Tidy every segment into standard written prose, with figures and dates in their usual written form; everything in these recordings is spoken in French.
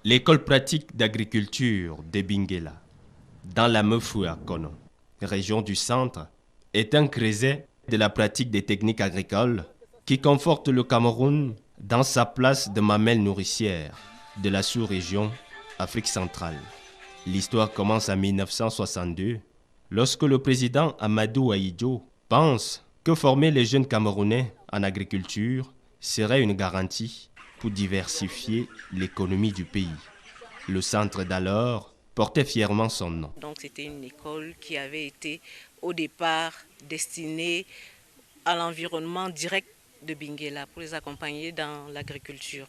L'école pratique d'agriculture de Bingela, dans la Mefouakono, région du centre, est un creuset de la pratique des techniques agricoles qui conforte le Cameroun dans sa place de mamelle nourricière de la sous-région Afrique centrale. L'histoire commence en 1962, lorsque le président Amadou Ahidjo pense que former les jeunes Camerounais en agriculture serait une garantie pour diversifier l'économie du pays. Le centre d'alors portait fièrement son nom. Donc c'était une école qui avait été au départ destinée à l'environnement direct de Bingela pour les accompagner dans l'agriculture.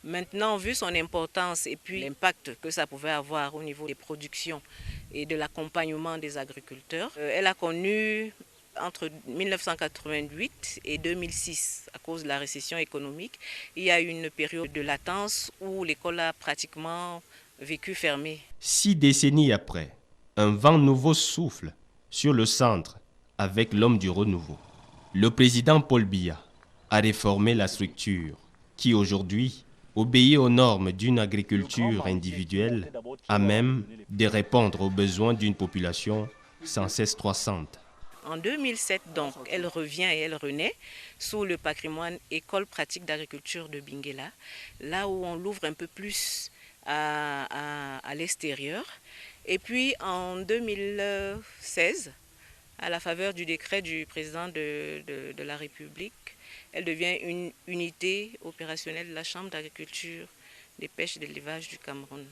Maintenant, vu son importance et puis l'impact que ça pouvait avoir au niveau des productions et de l'accompagnement des agriculteurs, elle a connu entre 1988 et 2006, à cause de la récession économique, il y a eu une période de latence où l'école a pratiquement vécu fermée. 6 décennies après, un vent nouveau souffle sur le centre avec l'homme du renouveau. Le président Paul Biya a réformé la structure qui aujourd'hui obéit aux normes d'une agriculture individuelle à même de répondre aux besoins d'une population sans cesse croissante. En 2007, donc, elle revient et elle renaît sous le patrimoine École pratique d'agriculture de Bingela, là où on l'ouvre un peu plus à l'extérieur. Et puis en 2016, à la faveur du décret du président de la République, elle devient une unité opérationnelle de la Chambre d'agriculture, des pêches et de l'élevage du Cameroun.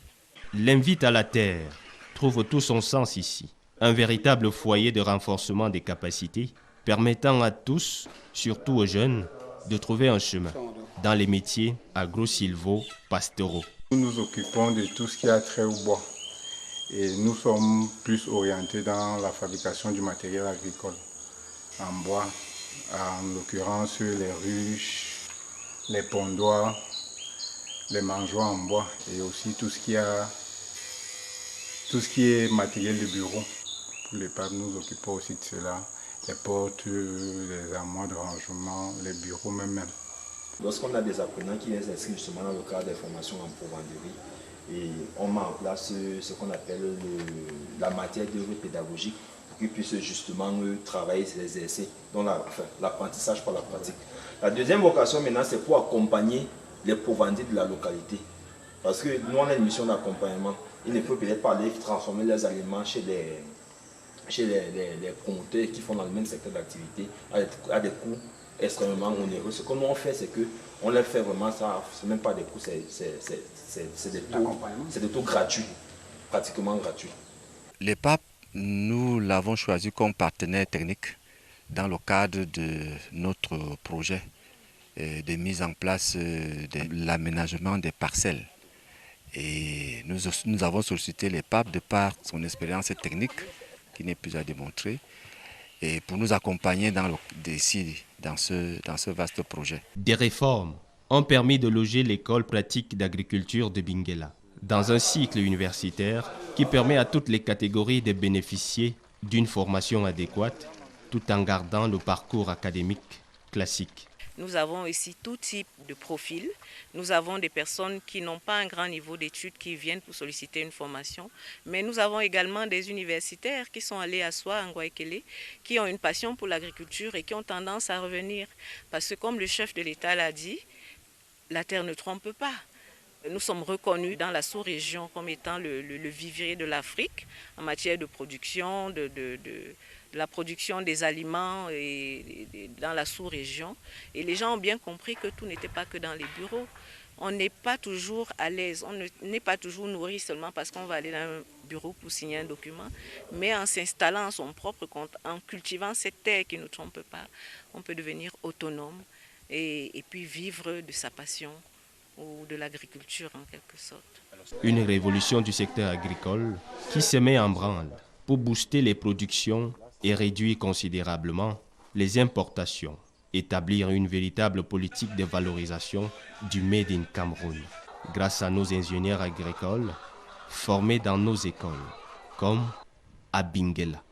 L'invite à la terre trouve tout son sens ici. Un véritable foyer de renforcement des capacités permettant à tous, surtout aux jeunes, de trouver un chemin dans les métiers agro-silvo-pastoraux. Nous nous occupons de tout ce qui a trait au bois et nous sommes plus orientés dans la fabrication du matériel agricole en bois, en l'occurrence les ruches, les pondoirs, les mangeoires en bois et aussi tout ce qui est matériel de bureau. Pour les papes, nous occupons aussi de cela, les portes, les armoires de rangement, les bureaux même. Lorsqu'on a des apprenants qui s'inscrivent justement dans le cadre des formations en provendierie, et on met en place ce qu'on appelle la matière d'œuvre pédagogique pour qu'ils puissent justement travailler, s'exercer dans l'apprentissage par la pratique. La deuxième vocation maintenant, c'est pour accompagner les provendiers de la localité. Parce que nous, on a une mission d'accompagnement. Il ne faut peut-être pas aller transformer les aliments chez les promoteurs qui font dans le même secteur d'activité à des coûts extrêmement onéreux. Ce que nous on fait, c'est qu'on leur fait vraiment ça, c'est même pas des coûts, c'est des taux gratuits, pratiquement gratuits. Le PAP, nous l'avons choisi comme partenaire technique dans le cadre de notre projet de mise en place de l'aménagement des parcelles. Et nous avons sollicité le PAP de par son expérience technique qui n'est plus à démontrer et pour nous accompagner dans ce vaste projet. Des réformes ont permis de loger l'école pratique d'agriculture de Bingela dans un cycle universitaire qui permet à toutes les catégories de bénéficier d'une formation adéquate tout en gardant le parcours académique classique. Nous avons ici tout type de profil. Nous avons des personnes qui n'ont pas un grand niveau d'études qui viennent pour solliciter une formation. Mais nous avons également des universitaires qui sont allés à Soi, en Guaykele, qui ont une passion pour l'agriculture et qui ont tendance à revenir. Parce que comme le chef de l'État l'a dit, la terre ne trompe pas. Nous sommes reconnus dans la sous-région comme étant le vivier de l'Afrique en matière de production, de la production des aliments et dans la sous-région. Et les gens ont bien compris que tout n'était pas que dans les bureaux. On n'est pas toujours à l'aise, on n'est pas toujours nourri seulement parce qu'on va aller dans un bureau pour signer un document, mais en s'installant à son propre compte, en cultivant cette terre qui ne trompe pas, on peut devenir autonome et puis vivre de sa passion ou de l'agriculture en quelque sorte. Une révolution du secteur agricole qui se met en branle pour booster les productions et réduire considérablement les importations, établir une véritable politique de valorisation du Made in Cameroun grâce à nos ingénieurs agricoles formés dans nos écoles, comme à Bingela.